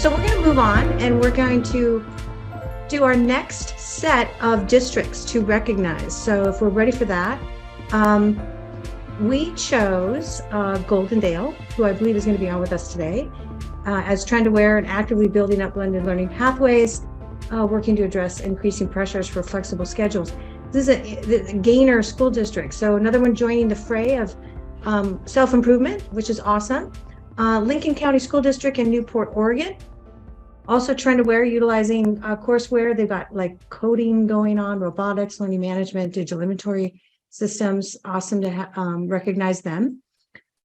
So we're going to move on, and we're going to do our next set of districts to recognize. So if we're ready for that, we chose Goldendale, who I believe is going to be on with us today, as Trend Aware and actively building up blended learning pathways, working to address increasing pressures for flexible schedules. This is a Gainer school district. So another one joining the fray of self-improvement, which is awesome. Lincoln County School District in Newport, Oregon. Also Trend Aware, utilizing courseware. They've got like coding going on, robotics, learning management, digital inventory systems. Awesome to recognize them.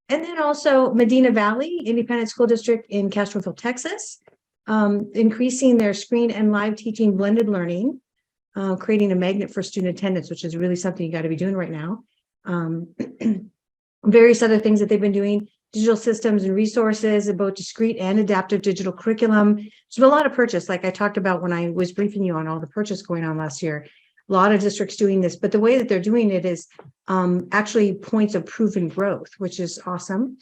And then also Medina Valley Independent School District in Castroville, Texas, increasing their screen and live teaching blended learning, creating a magnet for student attendance, which is really something you got to be doing right now. Various other things that they've been doing, digital systems and resources, both discrete and adaptive digital curriculum. There's been a lot of purchase, like I talked about when I was briefing you on all the purchase going on last year. A lot of districts doing this, but the way that they're doing it is actually points of proven growth, which is awesome.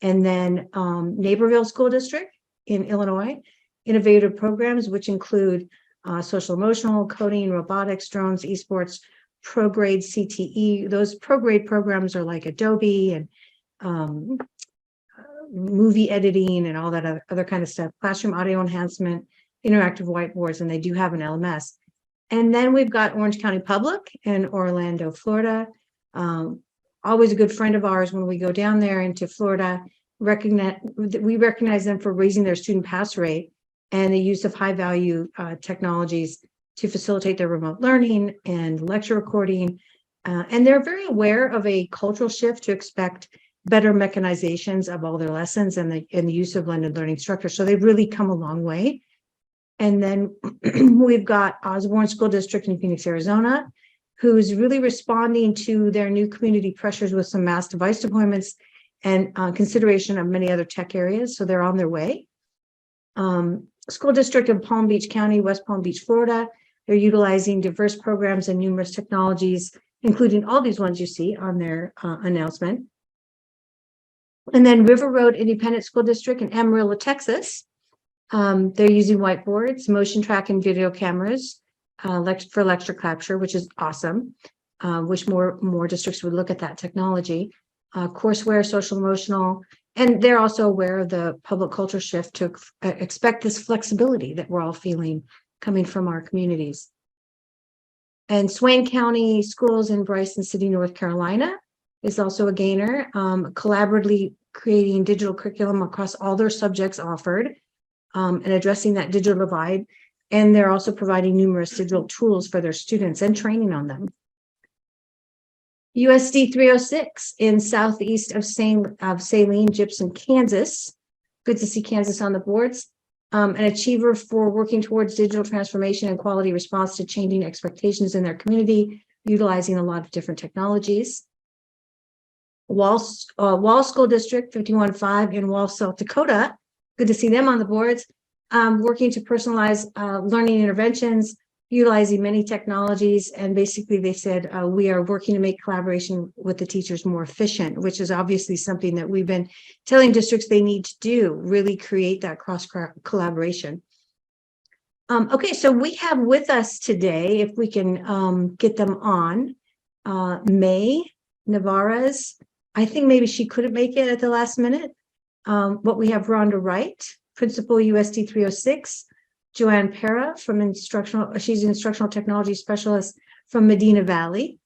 And then Naperville School District in Illinois, innovative programs, which include social emotional, coding, robotics, drones, esports, ProGrade, CTE. Those ProGrade programs are like Adobe and movie editing and all that other kind of stuff, classroom audio enhancement, interactive whiteboards, and they do have an LMS. And then we've got Orange County Public in Orlando, Florida. Always a good friend of ours when we go down there into Florida. We recognize them for raising their student pass rate and the use of high value technologies to facilitate their remote learning and lecture recording. And they're very aware of a cultural shift to expect better mechanizations of all their lessons and the use of blended learning structure. So they've really come a long way. And then we've got Osborne School District in Phoenix, Arizona, who's really responding to their new community pressures with some mass device deployments and consideration of many other tech areas. So they're on their way. School District of Palm Beach County, West Palm Beach, Florida. They're utilizing diverse programs and numerous technologies, including all these ones you see on their announcement. And then River Road Independent School District in Amarillo, Texas. They're using whiteboards, motion track and video cameras for lecture capture, which is awesome. Wish more districts would look at that technology. Courseware, social emotional, and they're also aware of the public culture shift to expect this flexibility that we're all feeling coming from our communities. And Swain County Schools in Bryson City, North Carolina is also a gainer, collaboratively creating digital curriculum across all their subjects offered and addressing that digital divide. And they're also providing numerous digital tools for their students and training on them. USD 306 in southeast of Saline, Gypsum, Kansas. Good to see Kansas on the boards. An achiever for working towards digital transformation and quality response to changing expectations in their community, utilizing a lot of different technologies. Wall School District 515 in Wall, South Dakota. Good to see them on the boards. Working to personalize learning interventions, utilizing many technologies. And basically they said, we are working to make collaboration with the teachers more efficient, which is obviously something that we've been telling districts they need to do, really create that cross collaboration. Okay, so we have with us today, if we can get them on, May Navarez. I think maybe she couldn't make it at the last minute. But we have Rhonda Wright, Principal USD 306, JoAnne Parra from she's an instructional technology specialist from Medina Valley,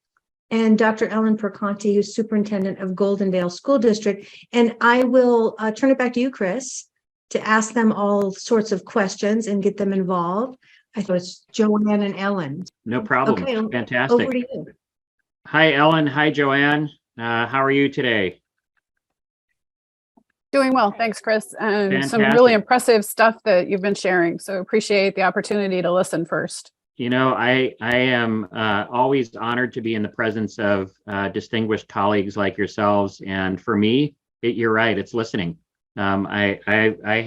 and Dr. Ellen Perconti, who's superintendent of Goldendale School District. And I will turn it back to you, Chris, to ask them all sorts of questions and get them involved. I thought it's JoAnne and Ellen. No problem. Okay, fantastic. Over to you. Hi, Ellen. Hi, JoAnne. How are you today? Doing well, thanks, Chris. And some really impressive stuff that you've been sharing. So appreciate the opportunity to listen first. You know, I am always honored to be in the presence of distinguished colleagues like yourselves. And for me, you're right, it's listening. I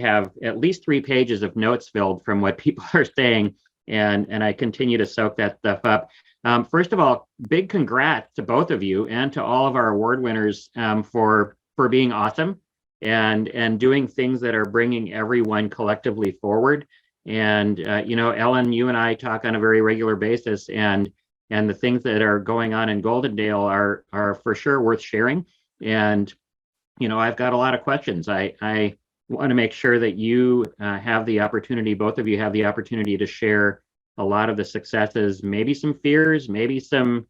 have at least 3 pages of notes filled from what people are saying, and I continue to soak that stuff up. First of all, big congrats to both of you and to all of our award winners for being awesome. and doing things that are bringing everyone collectively forward. And Ellen, you and I talk on a very regular basis, and the things that are going on in Goldendale are for sure worth sharing. And I've got a lot of questions. I want to make sure that you have the opportunity, both of you have the opportunity to share a lot of the successes, maybe some fears, maybe some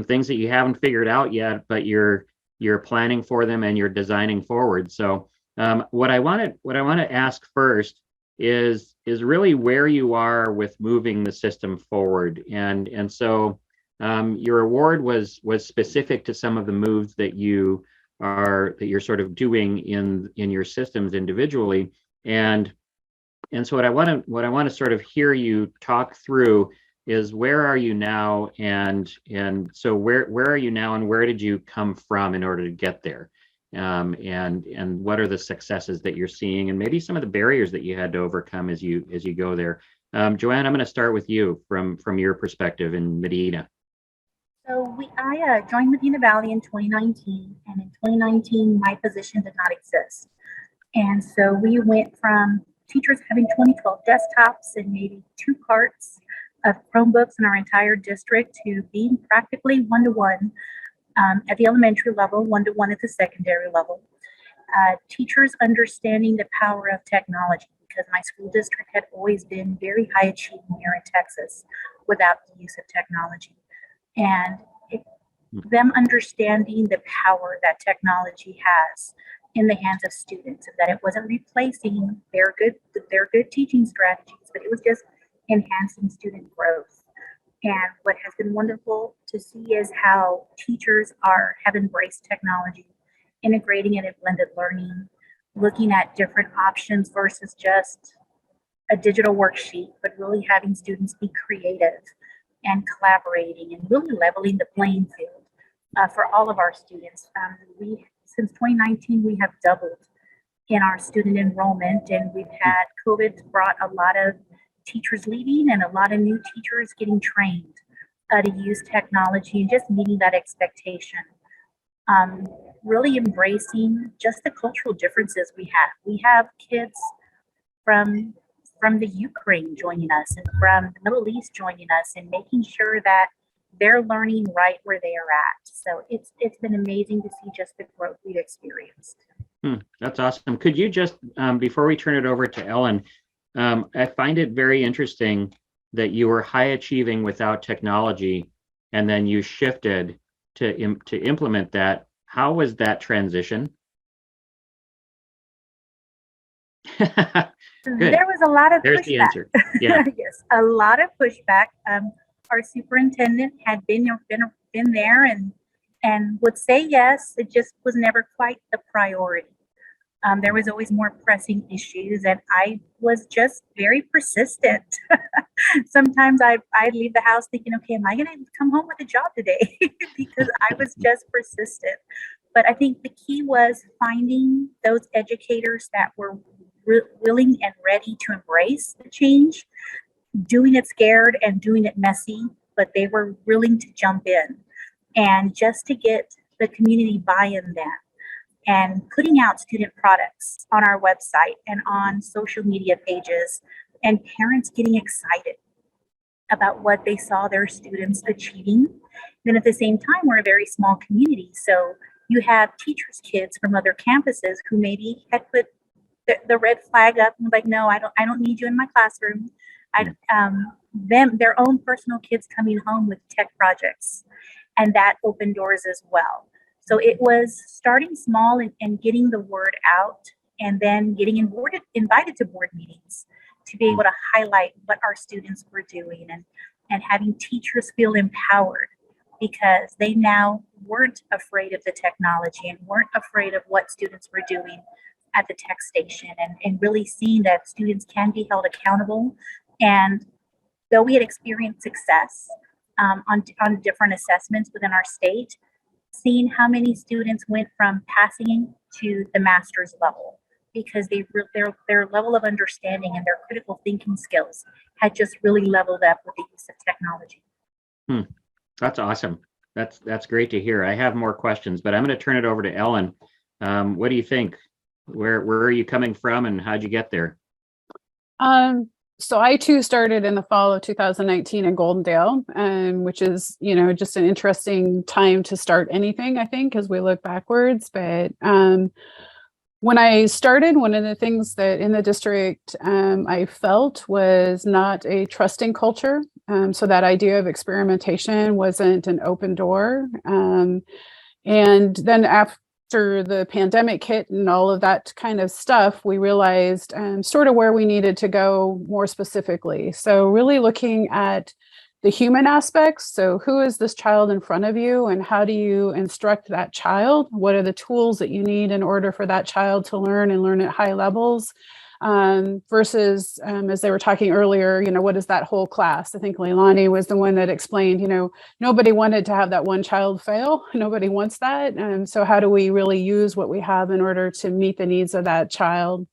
things that you haven't figured out yet, but you're planning for them and you're designing forward. So what I want to ask first is really where you are with moving the system forward. And so your award was specific to some of the moves that you're sort of doing in your systems individually. And so what I want to sort of hear you talk through is, where are you now? And so where are you now, and where did you come from in order to get there? And what are the successes that you're seeing, and maybe some of the barriers that you had to overcome as you go there? JoAnne, I'm going to start with you from your perspective in Medina. So I joined Medina Valley in 2019, and in 2019 my position did not exist. And so we went from teachers having 2012 desktops and maybe 2 carts of Chromebooks in our entire district to being practically one-to-one at the elementary level, one-to-one at the secondary level. Teachers understanding the power of technology, because my school district had always been very high achieving here in Texas without the use of technology. And them understanding the power that technology has in the hands of students, and that it wasn't replacing their good teaching strategies, but it was just enhancing student growth. And what has been wonderful to see is how teachers have embraced technology, integrating it in blended learning, looking at different options versus just a digital worksheet, but really having students be creative and collaborating and really leveling the playing field for all of our students. Since 2019, we have doubled in our student enrollment, and we've had COVID brought a lot of teachers leaving and a lot of new teachers getting trained to use technology and just meeting that expectation. Really embracing just the cultural differences we have. We have kids from the Ukraine joining us, and from the Middle East joining us, and making sure that they're learning right where they are at. So it's been amazing to see just the growth we've experienced. That's awesome. Could you just, before we turn it over to Ellen, I find it very interesting that you were high achieving without technology, and then you shifted to implement that. How was that transition? There was a lot of There's pushback. the answer. Yeah. Yes, a lot of pushback. Our superintendent had been there and would say yes. It just was never quite the priority. There was always more pressing issues, and I was just very persistent. Sometimes I'd leave the house thinking, okay, am I going to come home with a job today? Because I was just persistent. But I think the key was finding those educators that were willing and ready to embrace the change, doing it scared and doing it messy, but they were willing to jump in, and just to get the community buy-in then. And putting out student products on our website and on social media pages, and parents getting excited about what they saw their students achieving. Then at the same time, we're a very small community. So you have teachers' kids from other campuses who maybe had put the red flag up and like, no, I don't need you in my classroom. Their own personal kids coming home with tech projects, and that opened doors as well. So it was starting small and getting the word out, and then getting invited to board meetings to be able to highlight what our students were doing, and having teachers feel empowered because they now weren't afraid of the technology and weren't afraid of what students were doing at the tech station, and really seeing that students can be held accountable. And though we had experienced success on different assessments within our state, seeing how many students went from passing to the master's level because their level of understanding and their critical thinking skills had just really leveled up with the use of technology. That's awesome. That's great to hear. I have more questions, but I'm going to turn it over to Ellen. What do you think? Where are you coming from and how'd you get there? So I too started in the fall of 2019 in Goldendale, which is, just an interesting time to start anything, I think, as we look backwards. But when I started, one of the things that in the district I felt was not a trusting culture. So that idea of experimentation wasn't an open door. And then after the pandemic hit and all of that kind of stuff, we realized sort of where we needed to go more specifically. So really looking at the human aspects. So who is this child in front of you and how do you instruct that child? What are the tools that you need in order for that child to learn and learn at high levels? Versus, as they were talking earlier, what is that whole class? I think Leilani was the one that explained, nobody wanted to have that one child fail. Nobody wants that. And so how do we really use what we have in order to meet the needs of that child?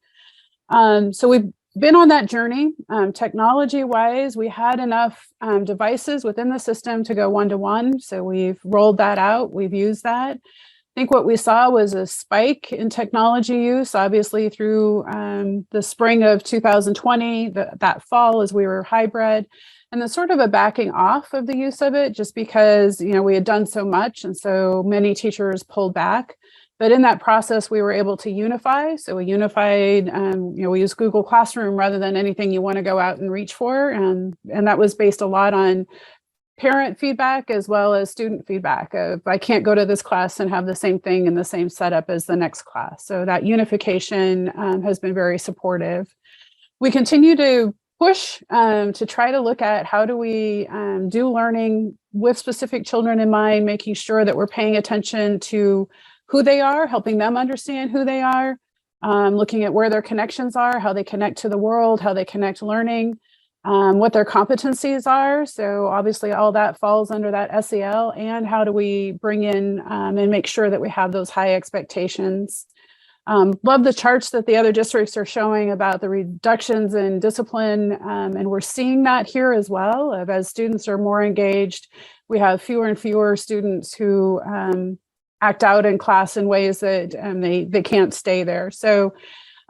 So we've been on that journey. Technology wise, we had enough devices within the system to go one-to-one. So we've rolled that out. We've used that. I think what we saw was a spike in technology use, obviously through the spring of 2020, that fall as we were hybrid, and then sort of a backing off of the use of it just because, we had done so much and so many teachers pulled back. But in that process, we were able to unify. So we unified, we use Google Classroom rather than anything you want to go out and reach for. And that was based a lot on parent feedback as well as student feedback of I can't go to this class and have the same thing in the same setup as the next class. So that unification has been very supportive. We continue to push to try to look at how do we do learning with specific children in mind, making sure that we're paying attention to who they are, helping them understand who they are, looking at where their connections are, how they connect to the world, how they connect learning, what their competencies are. So obviously all that falls under that SEL, and how do we bring in and make sure that we have those high expectations. Love the charts that the other districts are showing about the reductions in discipline, and we're seeing that here as well. As students are more engaged, we have fewer and fewer students who act out in class in ways that they can't stay there. So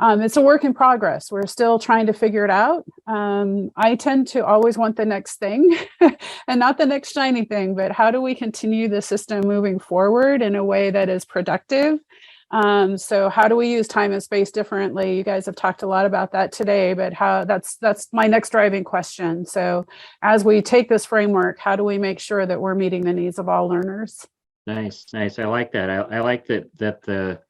it's a work in progress. We're still trying to figure it out. I tend to always want the next thing and not the next shiny thing, but how do we continue the system moving forward in a way that is productive? So how do we use time and space differently? You guys have talked a lot about that today, but how that's my next driving question. So as we take this framework, how do we make sure that we're meeting the needs of all learners? Nice. I like that. I like that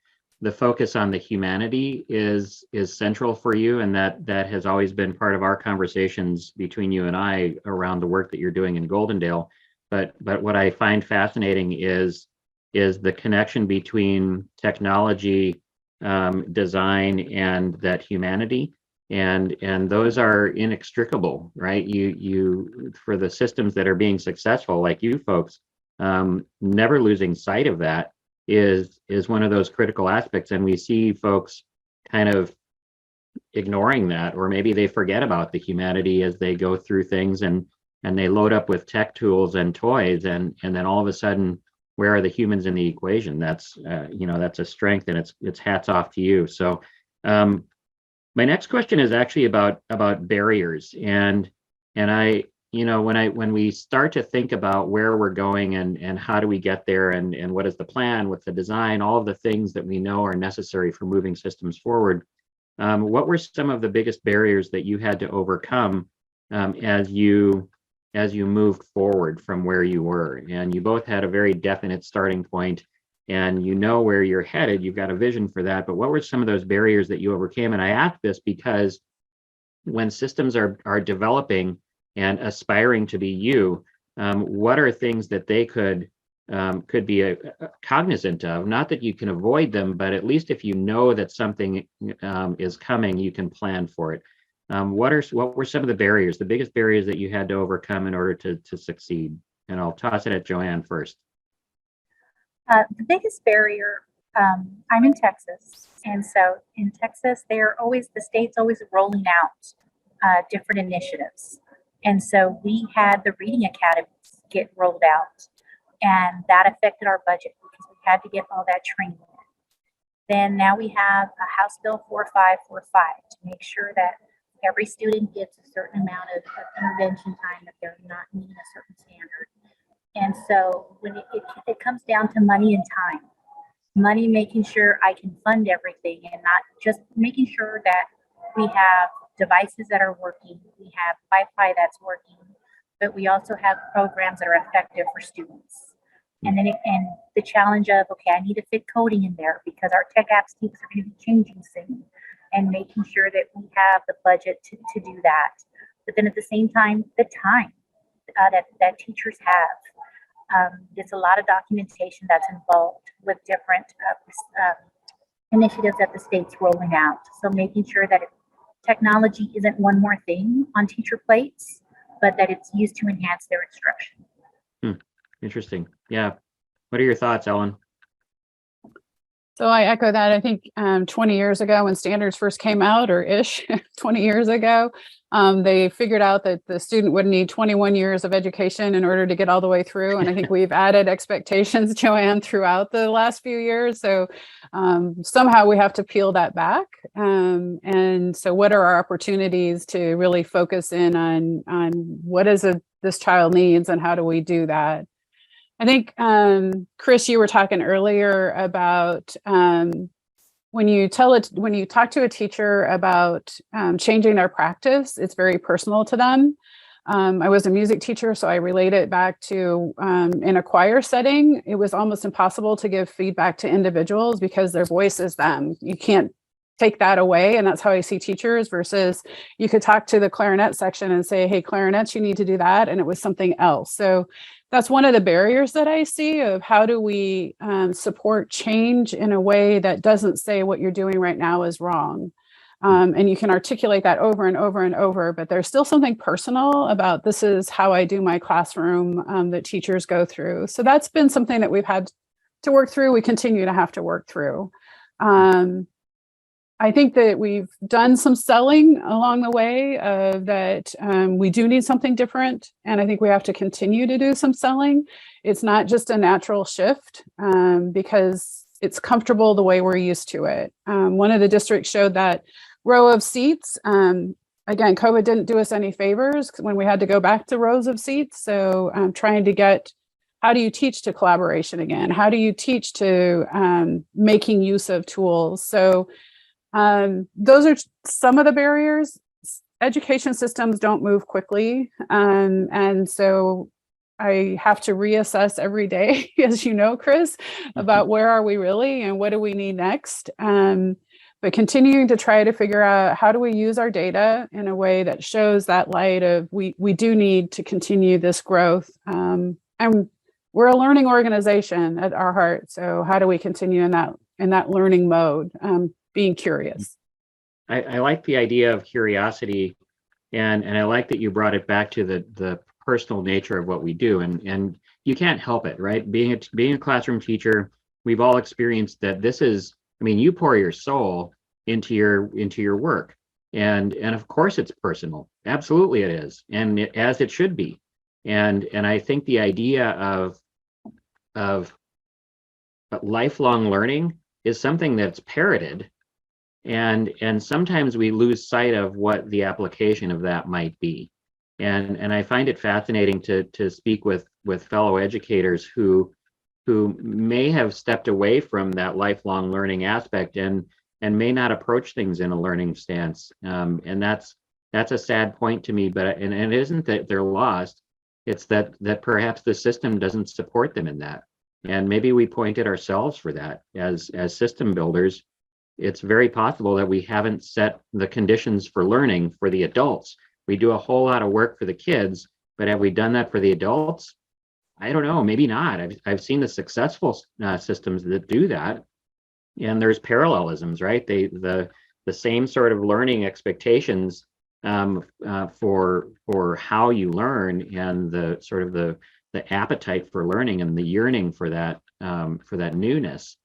the focus on the humanity is central for you, and that has always been part of our conversations between you and I around the work that you're doing in Goldendale. But what I find fascinating is the connection between technology, design, and that humanity, and those are inextricable, right? You for the systems that are being successful, like you folks, never losing sight of that is one of those critical aspects. And we see folks kind of ignoring that, or maybe they forget about the humanity as they go through things and they load up with tech tools and toys, and then all of a sudden, where are the humans in the equation? That's that's a strength, and it's hats off to you. So my next question is actually about barriers, and I, when we start to think about where we're going and how do we get there, and what is the plan, what's the design, all of the things that we know are necessary for moving systems forward, what were some of the biggest barriers that you had to overcome as you moved forward from where you were? And you both had a very definite starting point, and where you're headed, you've got a vision for that, but what were some of those barriers that you overcame? And I ask this because when systems are developing and aspiring to be you, what are things that they could be cognizant of? Not that you can avoid them, but at least if you know that something is coming, you can plan for it. What were some of the barriers, the biggest barriers that you had to overcome in order to succeed? And I'll toss it at JoAnne first. The biggest barrier, I'm in Texas, and so in Texas, the state's always rolling out different initiatives. And so we had the reading academies get rolled out, and that affected our budget because we had to get all that training in. Then now we have a House Bill 4545 to make sure that every student gets a certain amount of intervention time if they're not meeting a certain standard. And so when it comes down to money and time, money making sure I can fund everything and not just making sure that we have devices that are working, we have Wi-Fi that's working, but we also have programs that are effective for students. And then and the challenge of, okay, I need to fit coding in there because our tech apps teams are going to be changing soon, and making sure that we have the budget to do that. But then at the same time, the time that teachers have. There's a lot of documentation that's involved with different initiatives that the state's rolling out. So making sure that technology isn't one more thing on teacher plates, but that it's used to enhance their instruction. Interesting. Yeah. What are your thoughts, Ellen? So I echo that. I think 20 years ago when standards first came out, or ish 20 years ago, they figured out that the student would need 21 years of education in order to get all the way through. And I think we've added expectations, JoAnne, throughout the last few years. So somehow we have to peel that back. And so what are our opportunities to really focus in on what is it this child needs and how do we do that? I think, Chris, you were talking earlier about when you talk to a teacher about changing their practice, it's very personal to them. I was a music teacher, so I relate it back to in a choir setting. It was almost impossible to give feedback to individuals because their voice is them. You can't take that away. And that's how I see teachers versus you could talk to the clarinet section and say, hey, clarinets, you need to do that. And it was something else. So that's one of the barriers that I see of how do we support change in a way that doesn't say what you're doing right now is wrong. And you can articulate that over and over and over, but there's still something personal about this is how I do my classroom that teachers go through. So that's been something that we've had to work through. We continue to have to work through. I think that we've done some selling along the way that we do need something different. And I think we have to continue to do some selling. It's not just a natural shift because it's comfortable the way we're used to it. One of the districts showed that row of seats. Again, COVID didn't do us any favors when we had to go back to rows of seats. So I'm trying to get, how do you teach to collaboration again? How do you teach to making use of tools? So those are some of the barriers. Education systems don't move quickly. And so I have to reassess every day, as you know, Chris, about where are we really and what do we need next. But continuing to try to figure out how do we use our data in a way that shows that light of we do need to continue this growth. And we're a learning organization at our heart. So how do we continue in that learning mode? Being curious. I like the idea of curiosity, and I like that you brought it back to the personal nature of what we do, and you can't help it, right? Being a classroom teacher, we've all experienced that. This is, I mean, you pour your soul into your work, and of course it's personal. Absolutely, it is, and as it should be. And I think the idea of lifelong learning is something that's parroted. And sometimes we lose sight of what the application of that might be. And I find it fascinating to speak with fellow educators who may have stepped away from that lifelong learning aspect and may not approach things in a learning stance. And that's a sad point to me, but it isn't that they're lost. It's that perhaps the system doesn't support them in that. And maybe we point at ourselves for that as system builders. It's very possible that we haven't set the conditions for learning for the adults. We do a whole lot of work for the kids, but have we done that for the adults? I don't know, maybe not. I've seen the successful systems that do that, and there's parallelisms, right? The same sort of learning expectations for how you learn, and the sort of the appetite for learning and the yearning for that newness.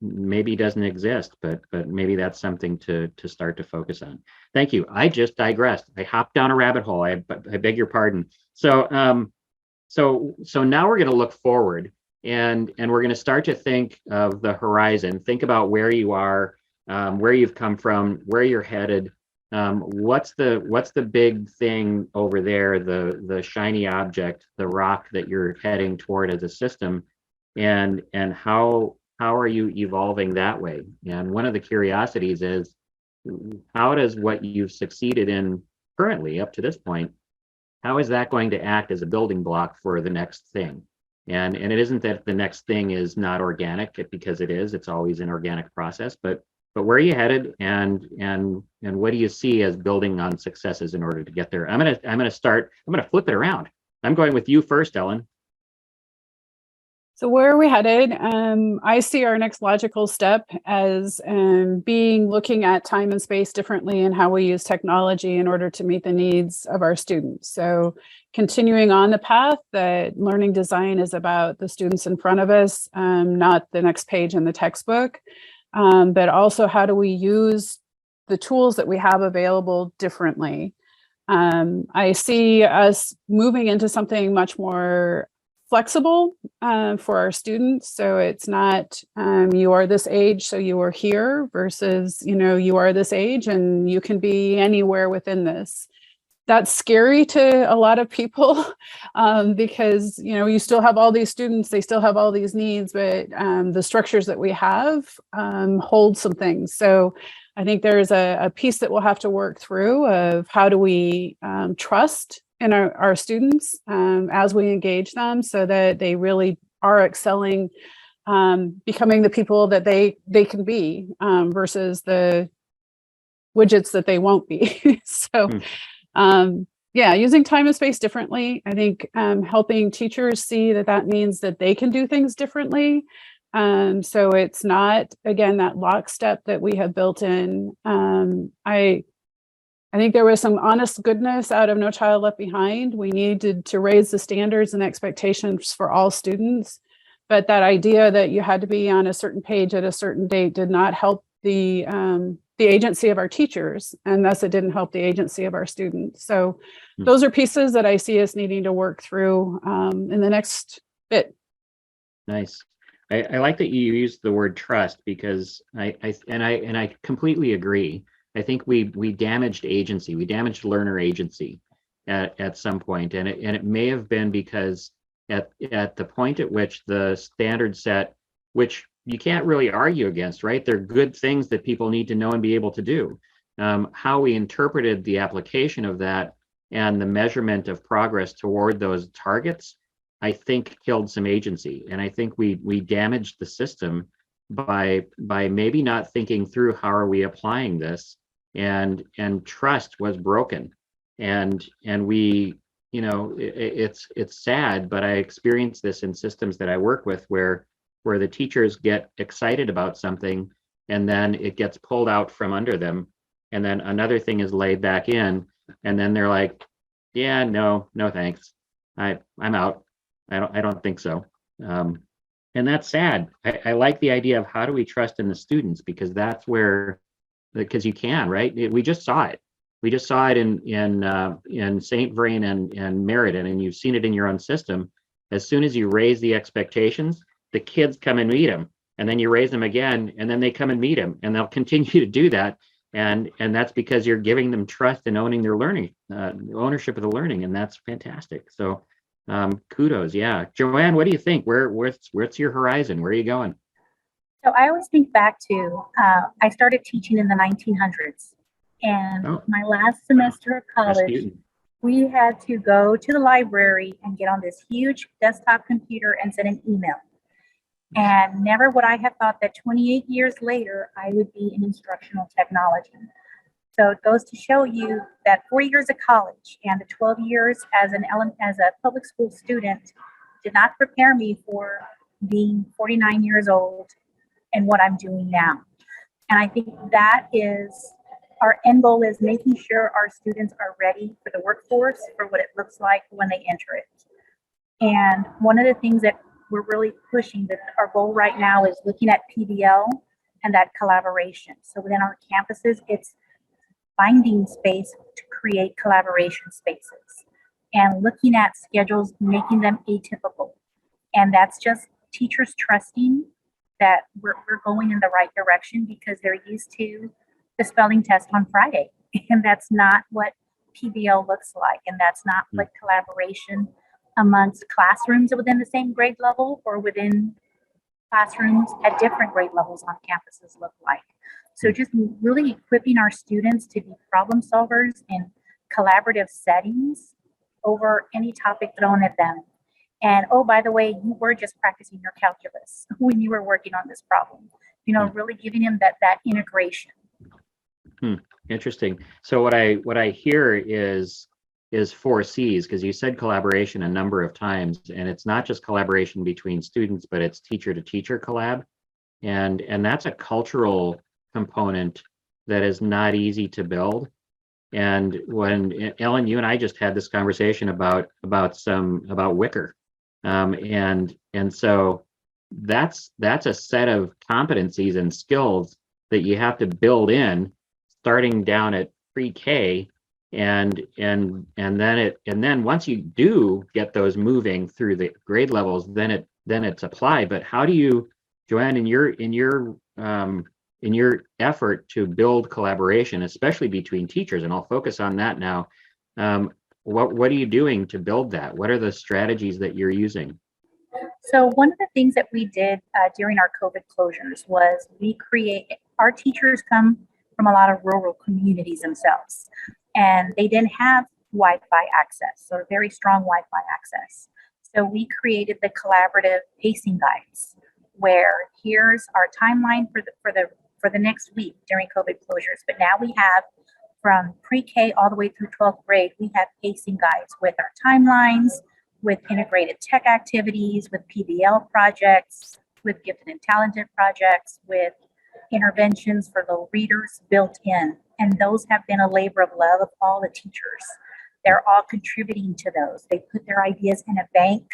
Maybe doesn't exist, but maybe that's something to start to focus on. Thank you. I just digressed. I hopped down a rabbit hole. I beg your pardon. So now we're going to look forward. and we're going to start to think of the horizon. Think about where you are, where you've come from, where you're headed. What's the big thing over there, the shiny object, the rock that you're heading toward as a system, and how are you evolving that way? And one of the curiosities is, how does what you've succeeded in currently up to this point, how is that going to act as a building block for the next thing? And it isn't that the next thing is not organic, because it is. It's always an organic process. But where are you headed, and what do you see as building on successes in order to get there? I'm gonna flip it around. I'm going with you first, Ellen. So where are we headed? I see our next logical step as looking at time and space differently and how we use technology in order to meet the needs of our students. So continuing on the path that learning design is about the students in front of us, not the next page in the textbook, but also how do we use the tools that we have available differently. I see us moving into something much more flexible for our students. So it's not you are this age, so you are here, versus, you are this age and you can be anywhere within this. That's scary to a lot of people because, you still have all these students, they still have all these needs, but the structures that we have hold some things. So I think there's a piece that we'll have to work through of how do we trust in our students as we engage them, so that they really are excelling, becoming the people that they can be, versus the widgets that they won't be. So using time and space differently. I think helping teachers see that means that they can do things differently. So it's not, again, that lockstep that we have built in. I think there was some honest goodness out of No Child Left Behind. We needed to raise the standards and expectations for all students, but that idea that you had to be on a certain page at a certain date did not help the agency of our teachers, and thus it didn't help the agency of our students. So those are pieces that I see us needing to work through in the next bit. Nice. I like that you used the word trust, because I completely agree. I think we damaged agency. We damaged learner agency at some point, and it may have been because at the point at which the standard set, which you can't really argue against, right? They're good things that people need to know and be able to do. How we interpreted the application of that and the measurement of progress toward those targets, I think killed some agency, and I think we damaged the system by maybe not thinking through how are we applying this. And trust was broken, and we, it's sad, but I experience this in systems that I work with, where the teachers get excited about something and then it gets pulled out from under them, and then another thing is laid back in, and then they're like, yeah, no thanks, I'm out, I don't think so. And that's sad. I like the idea of how do we trust in the students, because that's where, because you can, right? We just saw it. We just saw it in St. Vrain and Meriden, and you've seen it in your own system. As soon as you raise the expectations, the kids come and meet them, and then you raise them again, and then they come and meet them, and they'll continue to do that. And that's because you're giving them trust and owning their learning, ownership of the learning, and that's fantastic. So kudos, yeah. JoAnne, what do you think? Where's your horizon? Where are you going? So I always think back to, I started teaching in the 1900s, and my last semester of college, we had to go to the library and get on this huge desktop computer and send an email. And never would I have thought that 28 years later, I would be in instructional technology. So it goes to show you that 4 years of college and the 12 years as a public school student did not prepare me for being 49 years old and what I'm doing now. And I think that is our end goal, is making sure our students are ready for the workforce, for what it looks like when they enter it. And one of the things that we're really pushing, that our goal right now, is looking at PBL and that collaboration. So within our campuses, it's finding space to create collaboration spaces and looking at schedules, making them atypical. And that's just teachers trusting that we're going in the right direction because they're used to the spelling test on Friday. And that's not what PBL looks like. And that's not what collaboration amongst classrooms within the same grade level or within classrooms at different grade levels on campuses look like. So just really equipping our students to be problem solvers in collaborative settings over any topic thrown at them. And oh, by the way, you were just practicing your calculus when you were working on this problem. You know, really giving them that integration. Interesting. So what I hear is 4 C's, because you said collaboration a number of times, and it's not just collaboration between students, but it's teacher to teacher collab. And that's a cultural component that is not easy to build. And when Ellen, you and I just had this conversation about Wicker. And so that's a set of competencies and skills that you have to build in starting down at pre-K, and then once you do get those moving through the grade levels, then it's applied. But how do you, JoAnne, in your effort to build collaboration, especially between teachers, and I'll focus on that now, what are you doing to build that? What are the strategies that you're using? So one of the things that we did during our COVID closures was our teachers come from a lot of rural communities themselves, and they didn't have Wi-Fi access or very strong Wi-Fi access. So we created the collaborative pacing guides, where here's our timeline for the next week during COVID closures. But now we have from pre-K all the way through 12th grade, we have pacing guides with our timelines, with integrated tech activities, with PBL projects, with gifted and talented projects, with interventions for low readers built in. And those have been a labor of love of all the teachers. They're all contributing to those. They put their ideas in a bank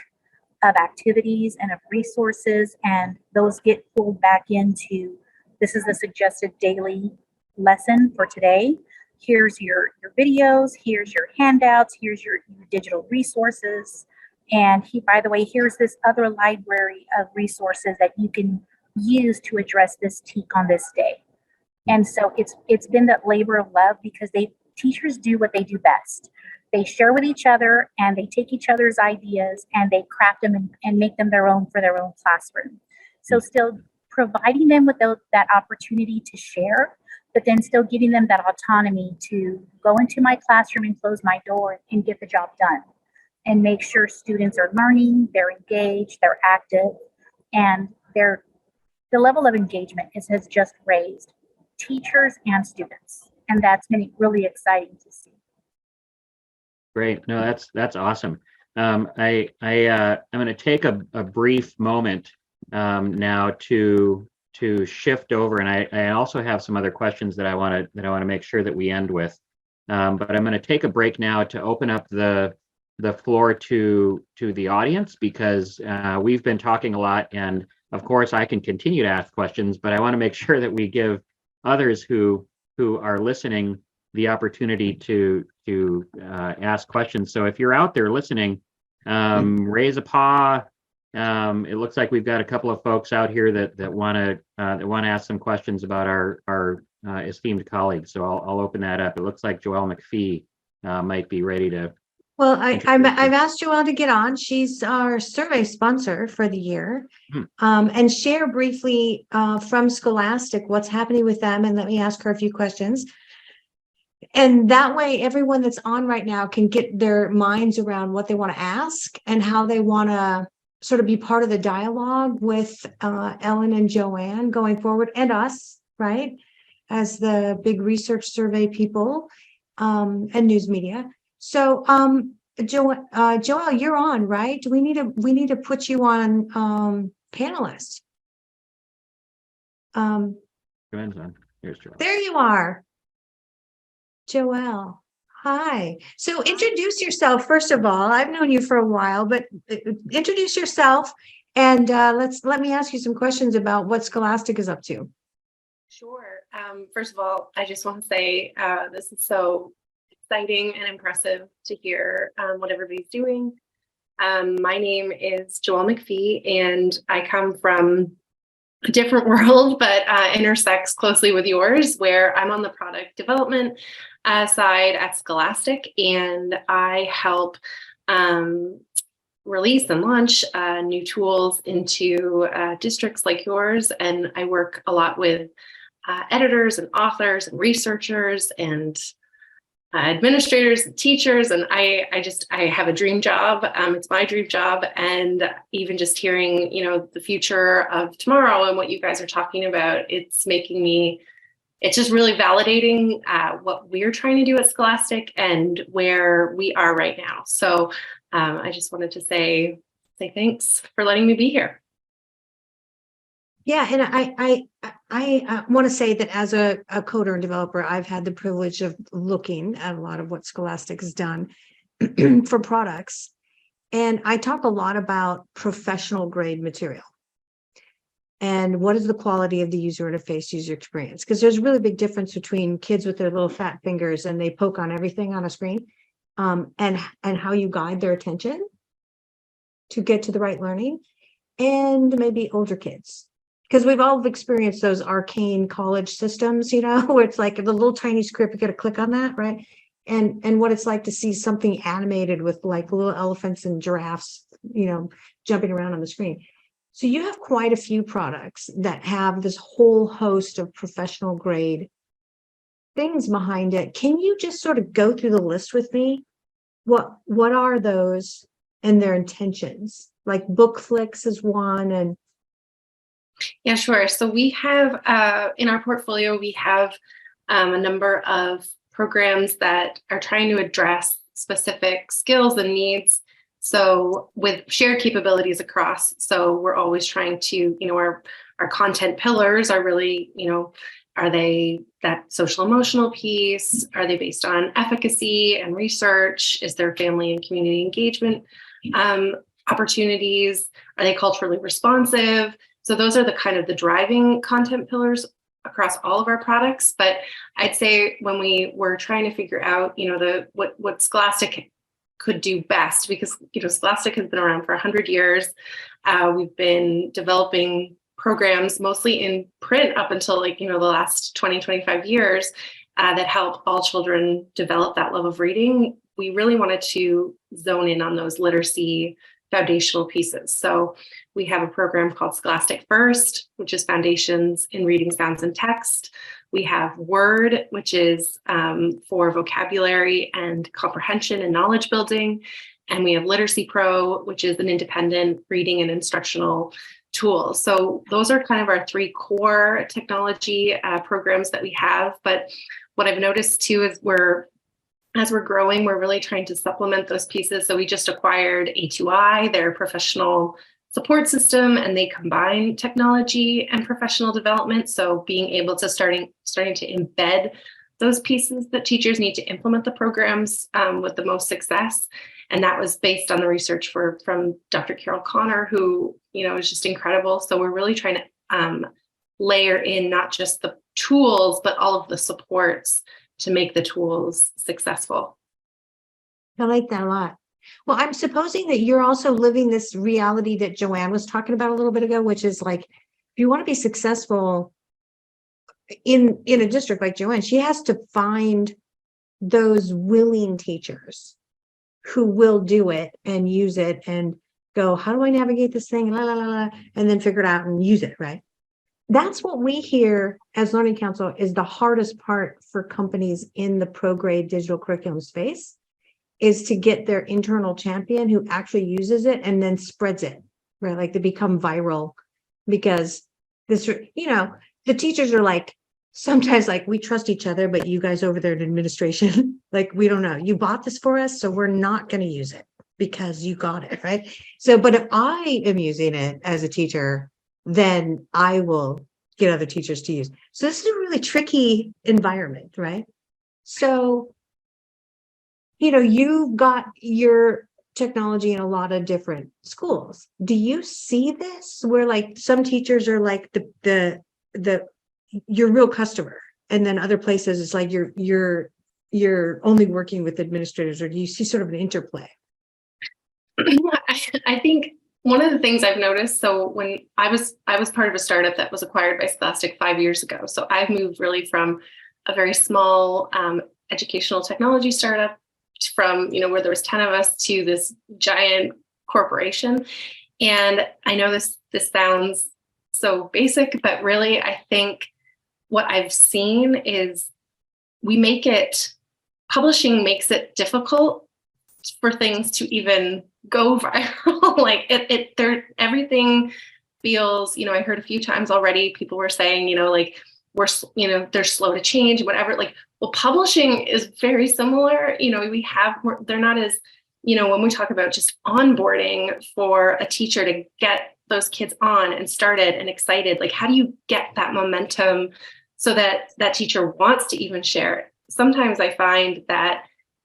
of activities and of resources, and those get pulled back into, this is the suggested daily lesson for today. Here's your videos, here's your handouts, here's your digital resources. And by the way, here's this other library of resources that you can use to address this TEK on this day. And so it's been that labor of love, because teachers do what they do best. They share with each other, and they take each other's ideas and they craft them and make them their own for their own classroom. So still providing them with that opportunity to share, but then still giving them that autonomy to go into my classroom and close my door and get the job done, and make sure students are learning, they're engaged, they're active, and the level of engagement has just raised teachers and students. And that's been really exciting to see. Great. No, that's awesome. I'm going to take a brief moment now to shift over, and I also have some other questions that I want to make sure that we end with. But I'm going to take a break now to open up the floor to the audience, because we've been talking a lot, and of course I can continue to ask questions, but I want to make sure that we give others who are listening the opportunity to ask questions. So if you're out there listening, raise a paw. It looks like we've got a couple of folks out here that want to ask some questions about our esteemed colleagues. So I'll open that up. It looks like Joelle MacPhee might be ready to. Well, I've asked Joelle to get on. She's our survey sponsor for the year, and share briefly from Scholastic what's happening with them, and let me ask her a few questions. And that way, everyone that's on right now can get their minds around what they want to ask and how they want to sort of be part of the dialogue with Ellen and JoAnne going forward, and us, right, as the big research survey people and news media. So, Joelle, you're on, right? Do we need to put you on panelist? JoAnne's on. Here's Joelle. There you are, Joelle. Hi. So introduce yourself first of all. I've known you for a while, but introduce yourself, and let me ask you some questions about what Scholastic is up to. Sure. First of all, I just want to say this is so exciting and impressive to hear what everybody's doing. My name is Joelle MacPhee, and I come from a different world, but intersects closely with yours, where I'm on the product development side at Scholastic, and I help release and launch new tools into districts like yours. And I work a lot with editors and authors and researchers and administrators and teachers, and I have a dream job. It's my dream job, and even just hearing, the future of tomorrow and what you guys are talking about, it's just really validating what we're trying to do at Scholastic and where we are right now. So I just wanted to say thanks for letting me be here. Yeah, and I want to say that as a coder and developer, I've had the privilege of looking at a lot of what Scholastic has done for products. And I talk a lot about professional grade material. And what is the quality of the user interface, user experience? Because there's a really big difference between kids with their little fat fingers and they poke on everything on a screen, and how you guide their attention to get to the right learning, and maybe older kids. Because we've all experienced those arcane college systems, where it's like the little tiny script, you got to click on that, right? And what it's like to see something animated with like little elephants and giraffes, jumping around on the screen. So you have quite a few products that have this whole host of professional grade things behind it. Can you just sort of go through the list with me? What are those and their intentions? Like BookFlix is one, and Yeah, sure. So we have in our portfolio, we have a number of programs that are trying to address specific skills and needs. So with shared capabilities across, so we're always trying to, our content pillars are really, are they that social emotional piece? Are they based on efficacy and research? Is there family and community engagement opportunities? Are they culturally responsive? So those are the kind of the driving content pillars across all of our products. But I'd say when we were trying to figure out, what Scholastic could do best, because Scholastic has been around for 100 years. We've been developing programs mostly in print up until the last 20, 25 years that help all children develop that love of reading. We really wanted to zone in on those literacy foundational pieces. So we have a program called Scholastic First, which is foundations in reading, sounds, and text. We have Word, which is for vocabulary and comprehension and knowledge building. And we have Literacy Pro, which is an independent reading and instructional tool. So those are kind of our three core technology programs that we have. But what I've noticed too is as we're growing, we're really trying to supplement those pieces. So we just acquired A2I, their professional support system, and they combine technology and professional development. So being able to starting to embed those pieces that teachers need to implement the programs with the most success. And that was based on the research from Dr. Carol Connor, who, is just incredible. So we're really trying to layer in not just the tools, but all of the supports to make the tools successful. I like that a lot. Well, I'm supposing that you're also living this reality that JoAnne was talking about a little bit ago, which is like, if you want to be successful in a district like JoAnne, she has to find those willing teachers who will do it and use it and go, how do I navigate this thing? La, la, la, la, and then figure it out and use it, right? That's what we hear as Learning Council is the hardest part for companies in the pro-grade digital curriculum space, is to get their internal champion who actually uses it and then spreads it, right? Like they become viral, because this, the teachers are like, sometimes like, we trust each other, but you guys over there in administration, like, we don't know. You bought this for us, so we're not going to use it because you got it, right? So, but if I am using it as a teacher, then I will get other teachers to use. So this is a really tricky environment, right? So, you've got your technology in a lot of different schools. Do you see this where like some teachers are like the your real customer, and then other places it's like you're only working with administrators, or do you see sort of an interplay? I think one of the things I've noticed, so when I was part of a startup that was acquired by Scholastic 5 years ago. So I've moved really from a very small educational technology startup from, where there was 10 of us to this giant corporation. And I know this sounds so basic, but really I think what I've seen is publishing makes it difficult for things to even go viral. Like everything feels, I heard a few times already, people were saying, like they're slow to change, whatever. Like, well, publishing is very similar. They're not as, when we talk about just onboarding for a teacher to get those kids on and started and excited, like how do you get that momentum so that that teacher wants to even share it? Sometimes I find that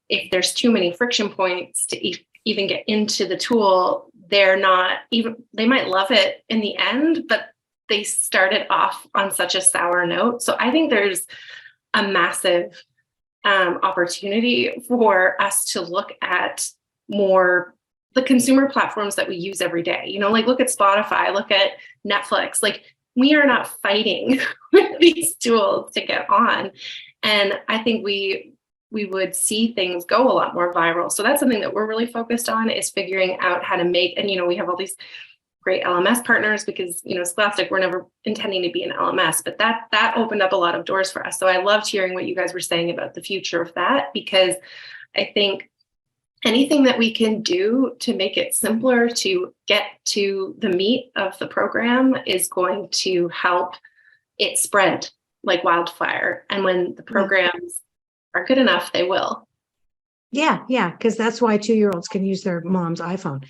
if there's too many friction points to even get into the tool, they might love it in the end, but they started off on such a sour note. So I think there's a massive opportunity for us to look at more the consumer platforms that we use every day. Like look at Spotify, look at Netflix. Like we are not fighting with these tools to get on. And I think we would see things go a lot more viral. So that's something that we're really focused on, is figuring out how to make, and we have all these great LMS partners because, Scholastic, we're never intending to be an LMS, but that opened up a lot of doors for us. So I loved hearing what you guys were saying about the future of that, because I think anything that we can do to make it simpler to get to the meat of the program is going to help it spread like wildfire. And when the programs are good enough, they will. Yeah, because that's why 2-year-olds can use their mom's iPhone.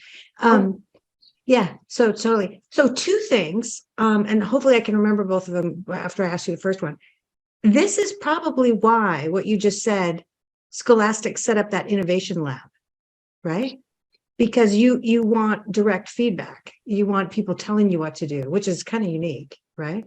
Yeah, so totally. So 2 things, and hopefully I can remember both of them after I ask you the first one. This is probably why what you just said, Scholastic set up that innovation lab, right? Because you want direct feedback. You want people telling you what to do, which is kind of unique, right?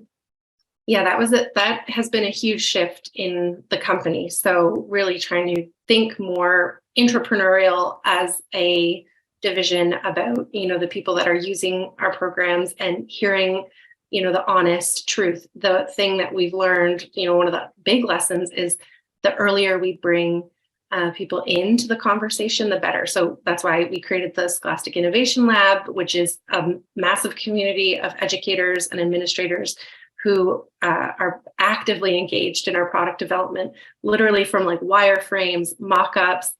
Yeah, that has been a huge shift in the company. So really trying to think more entrepreneurial as a division about, the people that are using our programs and hearing, the honest truth. The thing that we've learned, one of the big lessons is the earlier we bring people into the conversation, the better. So that's why we created the Scholastic Innovation Lab, which is a massive community of educators and administrators who are actively engaged in our product development, literally from like wireframes, mock-ups,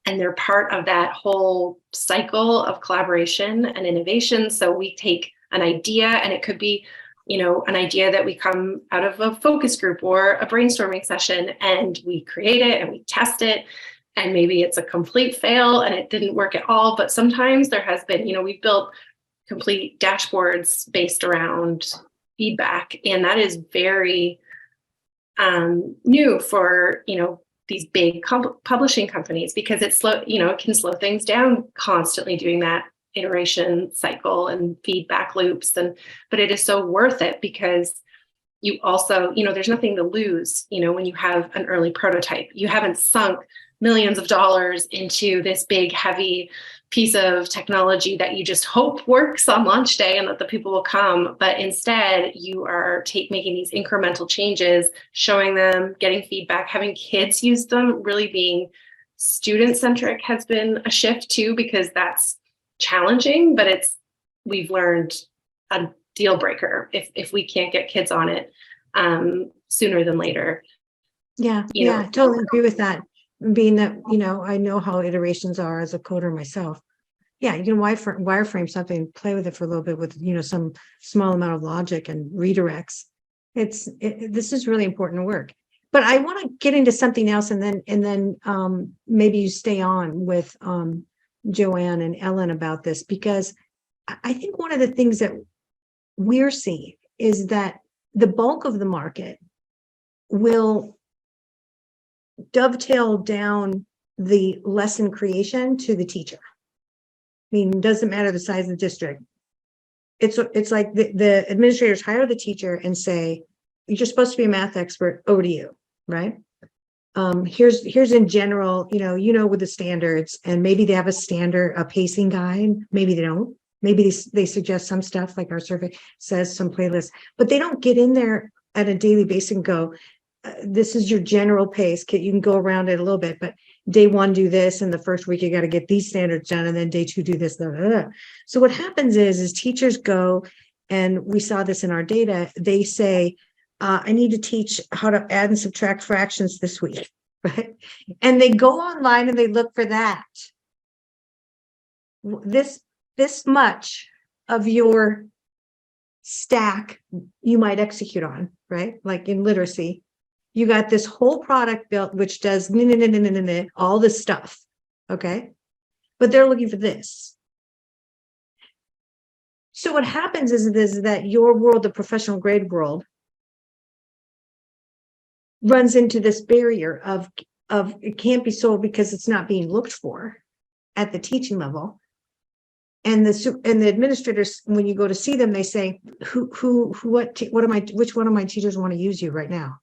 and they're part of that whole cycle of collaboration and innovation. So we take an idea, and it could be, an idea that we come out of a focus group or a brainstorming session, and we create it and we test it. And maybe it's a complete fail and it didn't work at all. But sometimes there has been, we've built complete dashboards based around feedback. And that is very new for, these big publishing companies, because it's slow, it can slow things down constantly doing that iteration cycle and feedback loops. But it is so worth it, because you also, there's nothing to lose, when you have an early prototype. You haven't sunk millions of dollars into this big, heavy piece of technology that you just hope works on launch day and that the people will come. But instead, you are making these incremental changes, showing them, getting feedback, having kids use them. Really being student-centric has been a shift too, because that's challenging, but we've learned a deal breaker if we can't get kids on it sooner than later. Yeah, totally agree with that. Being that, I know how iterations are as a coder myself. Yeah, you can wireframe something, play with it for a little bit with, some small amount of logic and redirects. This is really important work. But I want to get into something else, and then maybe you stay on with JoAnne and Ellen about this, because I think one of the things that we're seeing is that the bulk of the market will dovetail down the lesson creation to the teacher. I mean, it doesn't matter the size of the district. It's like the administrators hire the teacher and say, you're supposed to be a math expert, over to you, right? here's in general, with the standards, and maybe they have a pacing guide, maybe they don't. Maybe they suggest some stuff like our survey says, some playlists, but they don't get in there at a daily basis and go, this is your general pace. You can go around it a little bit, but day one, do this. And the first week, you got to get these standards done. And then day two, do this. Blah, blah, blah. So what happens is teachers go, and we saw this in our data, they say, I need to teach how to add and subtract fractions this week, right? And they go online and they look for that. This much of your stack you might execute on, right? Like in literacy, you got this whole product built, which does all this stuff, okay? But they're looking for this. So what happens is that your world, the professional grade world, runs into this barrier of it can't be sold because it's not being looked for at the teaching level. And the administrators, when you go to which one of my teachers want to use you right now?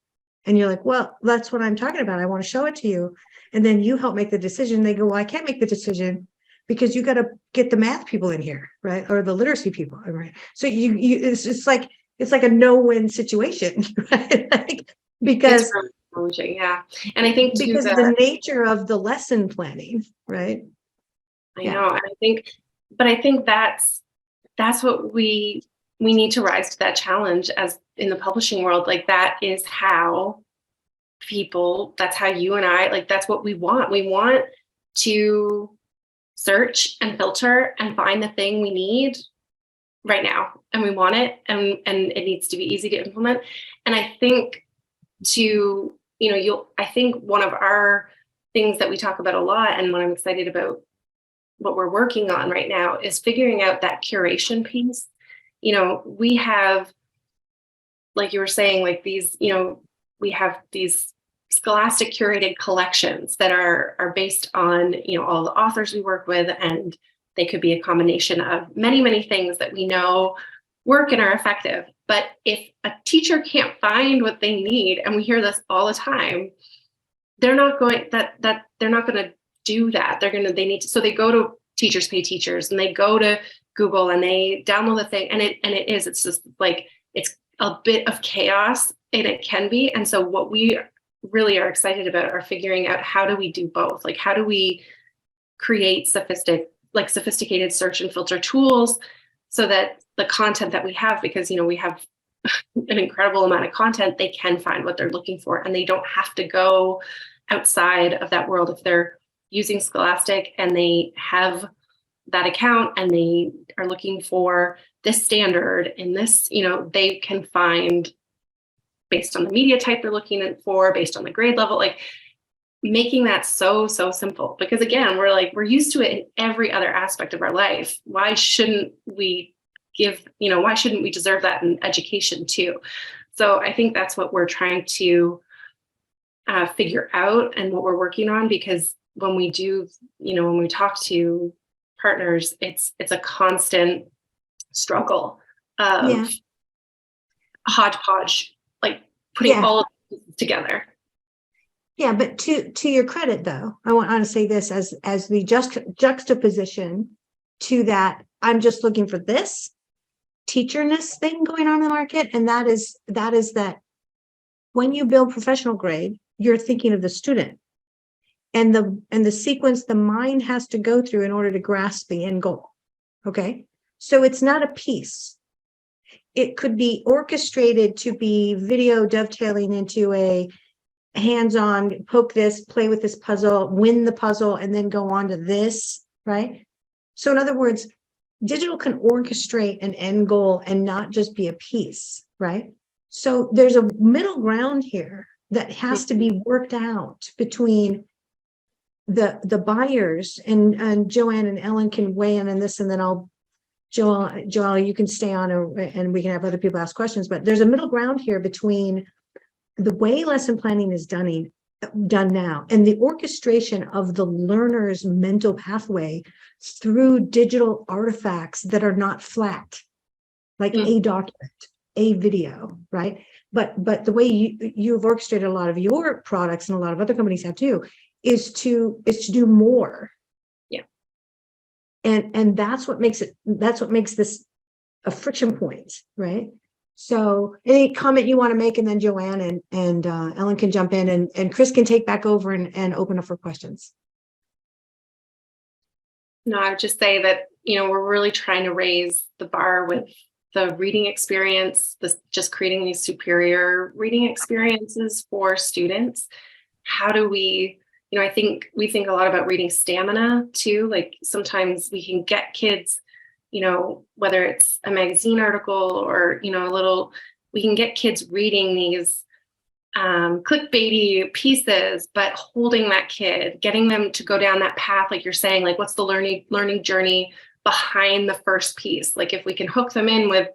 And you're like, well, that's what I'm talking about. I want to show it to you. And then you help make the decision. They go, well, I can't make the decision because you got to get the math people in here, right? Or the literacy people, right? So it's like a no-win situation, right? Because it's really challenging, yeah. And I think because of the nature of the lesson planning, right? I know. And I think that's what we need to rise to that challenge as in the publishing world. Like that is how that's how you and I, like, that's what we want. We want to search and filter and find the thing we need right now. And we want it, and it needs to be easy to implement. And I think I think one of our things that we talk about a lot, and what I'm excited about what we're working on right now, is figuring out that curation piece. We have, like you were saying, like these, we have these Scholastic curated collections that are based on, all the authors we work with, and they could be a combination of many, many things that we know work and are effective. But if a teacher can't find what they need, and we hear this all the time, they're not going to do that. They need to, so they go to Teachers Pay Teachers, and they go to Google, and they download the thing, and it's just like, it's a bit of chaos, and it can be. And so what we really are excited about are figuring out, how do we do both? Like, how do we create sophisticated search and filter tools so that the content that we have, because we have an incredible amount of content, they can find what they're looking for, and they don't have to go outside of that world. If they're using Scholastic and they have that account and they are looking for this standard in this, they can find, based on the media type they're looking for, based on the grade level, like making that so simple. Because again, we're used to it in every other aspect of our life. Why shouldn't we deserve that in education too? So I think that's what we're trying to figure out, and what we're working on, because when we do, when we talk to partners, it's a constant struggle of hodgepodge, like putting all of the pieces together. Yeah, but to your credit, though, I want to say this as the juxtaposition to that. I'm just looking for this teacherness thing going on in the market, and that is that when you build professional grade, you're thinking of the student and the sequence the mind has to go through in order to grasp the end goal. Okay, so it's not a piece. It could be orchestrated to be video dovetailing into a hands-on, poke this, play with this puzzle, win the puzzle, and then go on to this, right? So in other words, digital can orchestrate an end goal and not just be a piece, right? So there's a middle ground here that has to be worked out between the buyers, and JoAnne and Ellen can weigh in on this, and then Joelle, you can stay on and we can have other people ask questions. But there's a middle ground here between the way lesson planning is done now and the orchestration of the learner's mental pathway through digital artifacts that are not flat, like a document, a video, right? But the way you've orchestrated a lot of your products, and a lot of other companies have too, is to do more. Yeah. And that's what makes this a friction point, right? So any comment you want to make, and then JoAnne and Ellen can jump in, and Chris can take back over and open up for questions. No, I would just say that, we're really trying to raise the bar with the reading experience, just creating these superior reading experiences for students. How do we, I think we think a lot about reading stamina too. Like sometimes we can get kids, whether it's a magazine article or, we can get kids reading these clickbaity pieces, but holding that kid, getting them to go down that path, like you're saying, like what's the learning journey behind the first piece? Like if we can hook them in with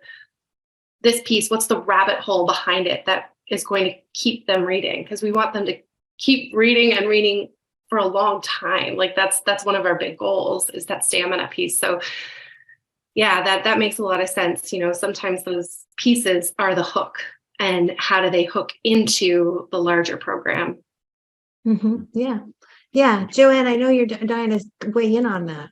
this piece, what's the rabbit hole behind it that is going to keep them reading? Because we want them to keep reading and reading for a long time. Like that's one of our big goals, is that stamina piece. So yeah, that makes a lot of sense. Sometimes those pieces are the hook, and how do they hook into the larger program? Mm-hmm. Yeah. JoAnne, I know you're dying to weigh in on that.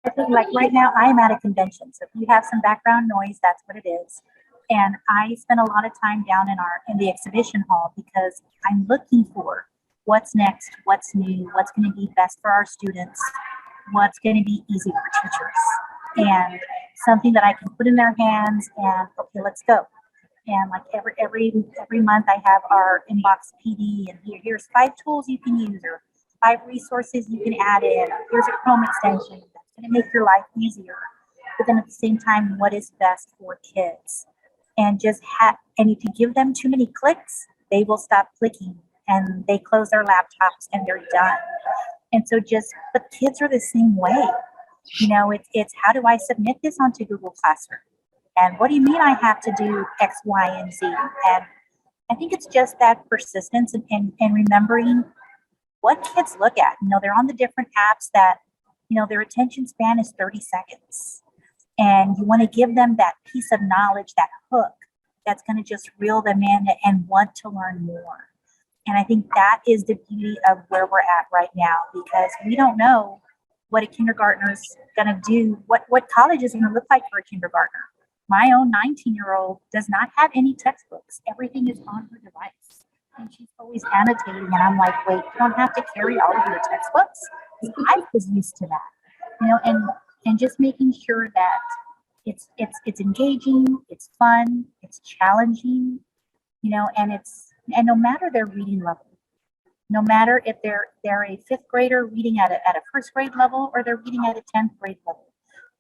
I think like right now I'm at a convention, so if you have some background noise, that's what it is. And I spend a lot of time down in the exhibition hall, because I'm looking for what's next, what's new, what's going to be best for our students, what's going to be easy for teachers, and something that I can put in their hands and okay, let's go. And like every month I have our inbox PD, and here's 5 tools you can use, or 5 resources you can add in. Here's a Chrome extension that's going to make your life easier. But then at the same time, what is best for kids? And and if you give them too many clicks, they will stop clicking and they close their laptops and they're done. And so but kids are the same way. It's how do I submit this onto Google Classroom? And what do you mean I have to do X, Y, and Z? And I think it's just that persistence and remembering what kids look at. They're on the different apps that, their attention span is 30 seconds. And you want to give them that piece of knowledge, that hook, that's going to just reel them in and want to learn more. And I think that is the beauty of where we're at right now, because we don't know what a kindergartner's going to do, what college is going to look like for a kindergartner. My own 19-year-old does not have any textbooks. Everything is on her device. And she's always annotating. And I'm like, wait, you don't have to carry all of your textbooks? I was used to that, and just making sure that it's engaging, it's fun, it's challenging, and no matter their reading level, no matter if they're a 5th grader reading at a 1st grade level, or they're reading at a 10th grade level,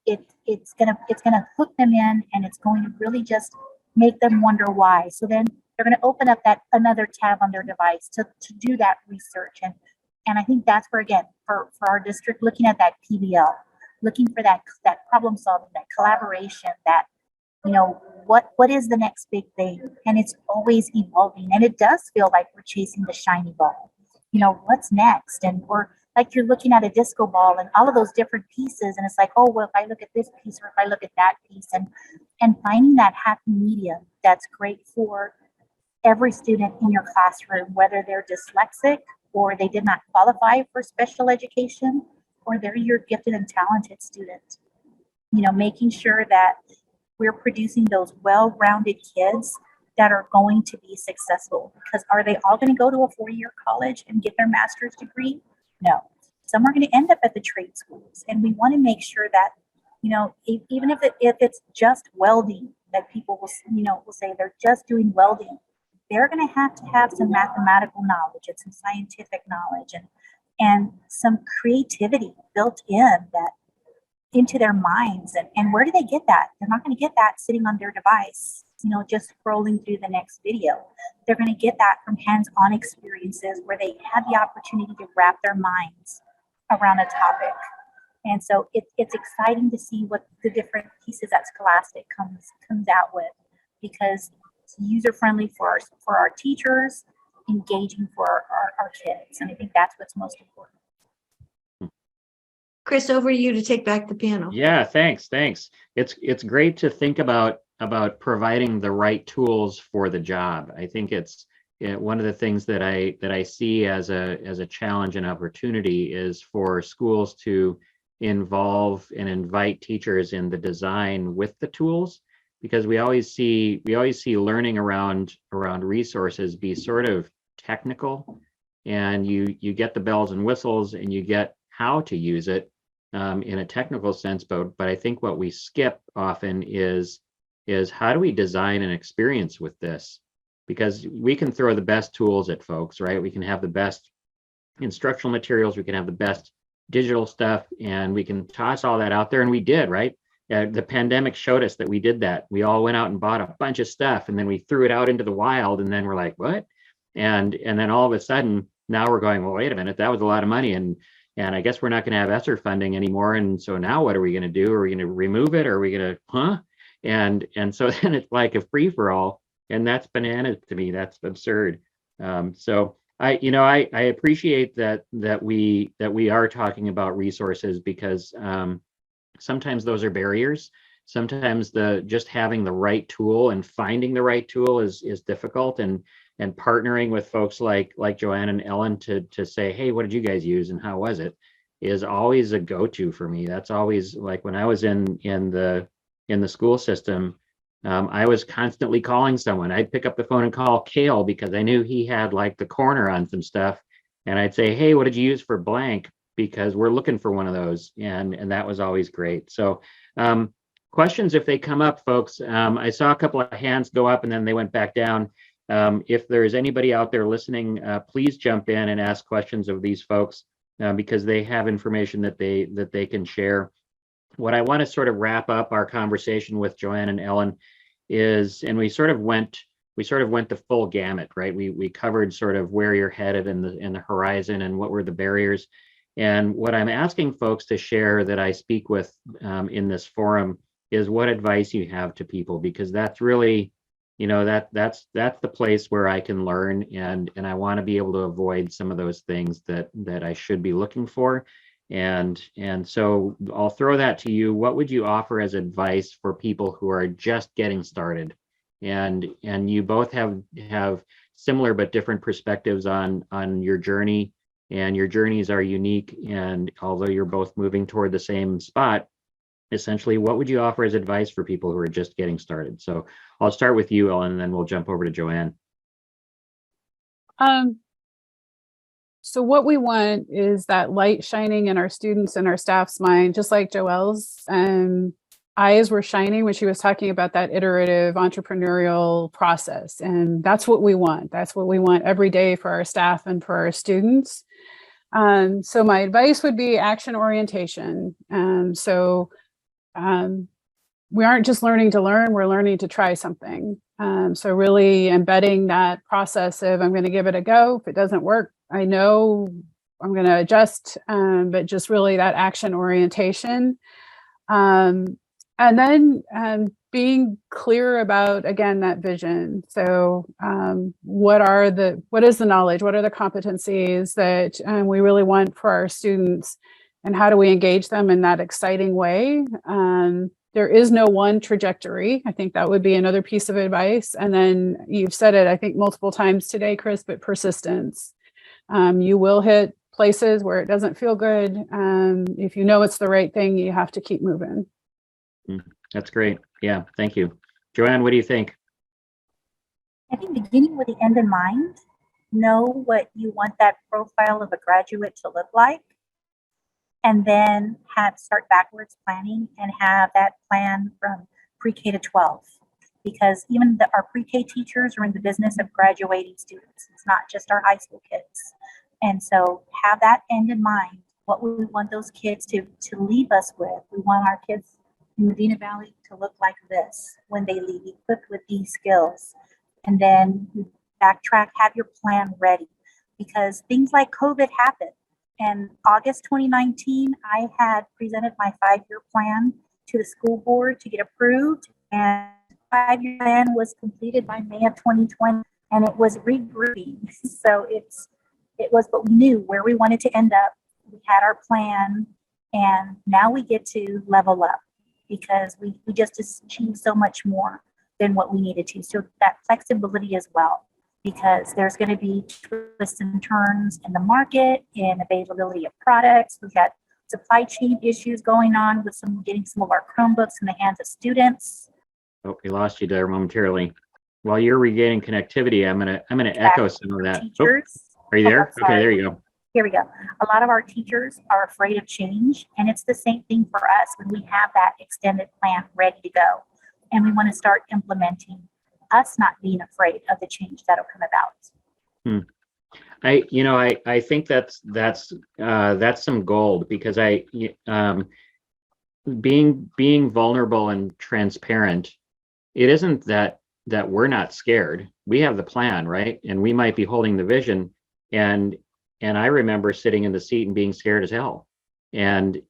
it's gonna hook them in, and it's going to really just make them wonder why. So then they're going to open up that another tab on their device to do that research. And I think that's where, again, for our district, looking at that PBL, looking for that problem solving, that collaboration, that, what is the next big thing? And it's always evolving. And it does feel like we're chasing the shiny ball. What's next? And we're like, you're looking at a disco ball and all of those different pieces. And it's like, oh, well, if I look at this piece, or if I look at that piece, and finding that happy medium that's great for every student in your classroom, whether they're dyslexic or they did not qualify for special education, or they're your gifted and talented student. Making sure that we're producing those well-rounded kids that are going to be successful. Because are they all going to go to a 4-year college and get their master's degree? No. Some are going to end up at the trade schools. And we want to make sure that, even if it's just welding, that people will say they're just doing welding, they're going to have some mathematical knowledge and some scientific knowledge and some creativity built into their minds. And where do they get that? They're not going to get that sitting on their device, just scrolling through the next video. They're going to get that from hands-on experiences where they had the opportunity to wrap their minds around a topic. And so it's exciting to see what the different pieces that Scholastic comes out with, because it's user-friendly for our teachers, engaging for our kids. And I think that's what's most important. Chris, over to you to take back the piano. Yeah, thanks. It's great to think about about providing the right tools for the job. I think it's one of the things that I see as a challenge and opportunity is for schools to involve and invite teachers in the design with the tools, because we always see learning around resources be sort of technical, and you get the bells and whistles and you get how to use it in a technical sense, but I think what we skip often is how do we design an experience with this? Because we can throw the best tools at folks, right? We can have the best instructional materials, we can have the best digital stuff, and we can toss all that out there, and we did, right? The pandemic showed us that we did that. We all went out and bought a bunch of stuff, and then we threw it out into the wild, and then we're like, what? And then all of a sudden, now we're going, well, wait a minute, that was a lot of money, and I guess we're not going to have ESSER funding anymore. And so now what are we going to do? Are we going to remove it? Or are we going to, And so then it's like a free for all, and that's bananas to me. That's absurd. So I appreciate that we are talking about resources, because sometimes those are barriers. Sometimes just having the right tool and finding the right tool is difficult, and partnering with folks like JoAnne and Ellen to say, hey, what did you guys use and how was it, is always a go-to for me. That's always, like when I was in the school system, I was constantly calling someone. I'd pick up the phone and call Kale because I knew he had like the corner on some stuff, and I'd say, hey, what did you use for blank, because we're looking for one of those, and that was always great. So questions, if they come up, folks. I saw a couple of hands go up and then they went back down. If there's anybody out there listening, please jump in and ask questions of these folks, because they have information that they can share. What I want to sort of wrap up our conversation with JoAnne and Ellen is, and we sort of went the full gamut, right? We covered sort of where you're headed in the horizon and what were the barriers. And what I'm asking folks to share that I speak with in this forum is what advice you have to people, because that's really, that's the place where I can learn, and I want to be able to avoid some of those things that I should be looking for. And so I'll throw that to you. What would you offer as advice for people who are just getting started? And you both have similar but different perspectives on your journey, and your journeys are unique. And although you're both moving toward the same spot, essentially, what would you offer as advice for people who are just getting started? So I'll start with you, Ellen, and then we'll jump over to JoAnne. So what we want is that light shining in our students and our staff's mind, just like Joelle's eyes were shining when she was talking about that iterative entrepreneurial process. And that's what we want. That's what we want every day for our staff and for our students. So my advice would be action orientation. We aren't just learning to learn, we're learning to try something. So really embedding that process of, I'm going to give it a go. If it doesn't work, I know I'm going to adjust, but just really that action orientation. And then being clear about, again, that vision. So what is the knowledge? What are the competencies that we really want for our students? And how do we engage them in that exciting way? There is no one trajectory. I think that would be another piece of advice. And then you've said it, I think, multiple times today, Chris, but persistence. You will hit places where it doesn't feel good. If you know it's the right thing, you have to keep moving. That's great. Yeah, thank you. JoAnne, what do you think? I think beginning with the end in mind, know what you want that profile of a graduate to look like, and then start backwards planning and have that plan from pre-K to 12. Because even our pre-K teachers are in the business of graduating students. It's not just our high school kids. And so have that end in mind, what we want those kids to leave us with. We want our kids in Medina Valley to look like this when they leave, equipped with these skills. And then backtrack, have your plan ready, because things like COVID happened. And August 2019, I had presented my 5-year plan to the school board to get approved, and 5-year plan was completed by May of 2020, and it was regrouping. So it was, but we knew where we wanted to end up. We had our plan, and now we get to level up, because we just achieved so much more. than what we needed to. So that flexibility as well, because there's going to be twists and turns in the market, in availability of products. We've got supply chain issues going on with getting some of our Chromebooks in the hands of students. Oh, we lost you there momentarily. While you're regaining connectivity, I'm gonna echo some of that. Oh, Teachers. are you there? Oh, Okay, there you go. Here we go. A lot of our teachers are afraid of change, and it's the same thing for us when we have that extended plan ready to go, and we want to start implementing, us not being afraid of the change that'll come about. I think that's some gold, because being vulnerable and transparent, it isn't that we're not scared. We have the plan, right? And we might be holding the vision. And I remember sitting in the seat and being scared as hell. And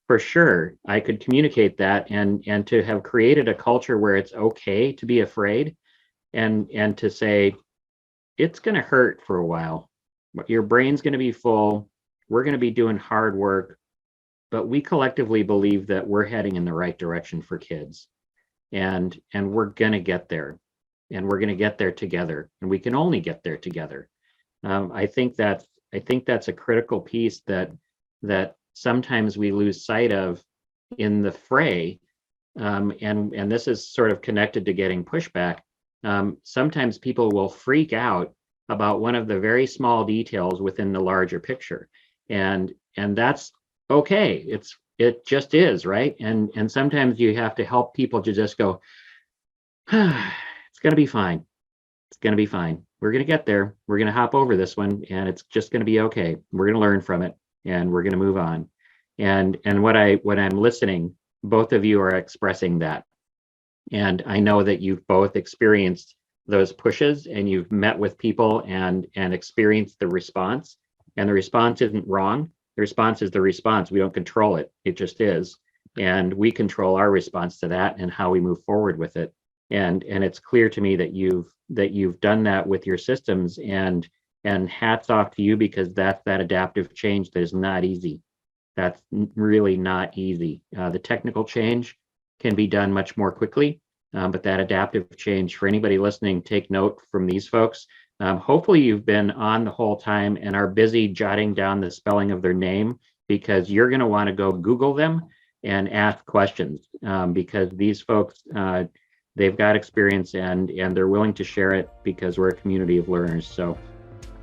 for sure, I could communicate that, and to have created a culture where it's okay to be afraid, and to say, it's going to hurt for a while, but your brain's going to be full. We're going to be doing hard work, but we collectively believe that we're heading in the right direction for kids, and we're going to get there, and we're going to get there together, and we can only get there together. I think that's a critical piece that sometimes we lose sight of in the fray, and this is sort of connected to getting pushback. Sometimes people will freak out about one of the very small details within the larger picture, and that's okay. It just is, right? And sometimes you have to help people to just go, it's going to be fine. It's going to be fine. We're going to get there. We're going to hop over this one, and it's just going to be okay. We're going to learn from it, and we're going to move on. And what I'm listening, both of you are expressing that. And I know that you've both experienced those pushes, and you've met with people and experienced the response. And the response isn't wrong. The response is the response. We don't control it. It just is. And we control our response to that and how we move forward with it. And it's clear to me that you've done that with your systems, and hats off to you, because that's that adaptive change that is not easy. That's really not easy. The technical change can be done much more quickly, but that adaptive change, for anybody listening, take note from these folks. Hopefully you've been on the whole time and are busy jotting down the spelling of their name, because you're going to want to go Google them and ask questions, because these folks, they've got experience, and they're willing to share it, because we're a community of learners. So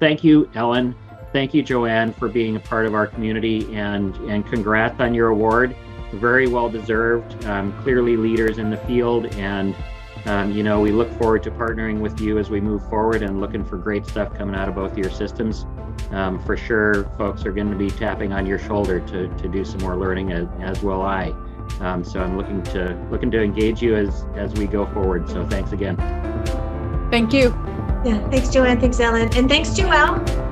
thank you, Ellen. Thank you, JoAnne, for being a part of our community, and congrats on your award. Very well deserved. Clearly leaders in the field, and we look forward to partnering with you as we move forward, and looking for great stuff coming out of both of your systems. For sure, folks are going to be tapping on your shoulder to do some more learning, as will I. So I'm looking to engage you as we go forward. So thanks again. Thank you. Yeah, thanks, JoAnne. Thanks, Ellen. And thanks, Joelle.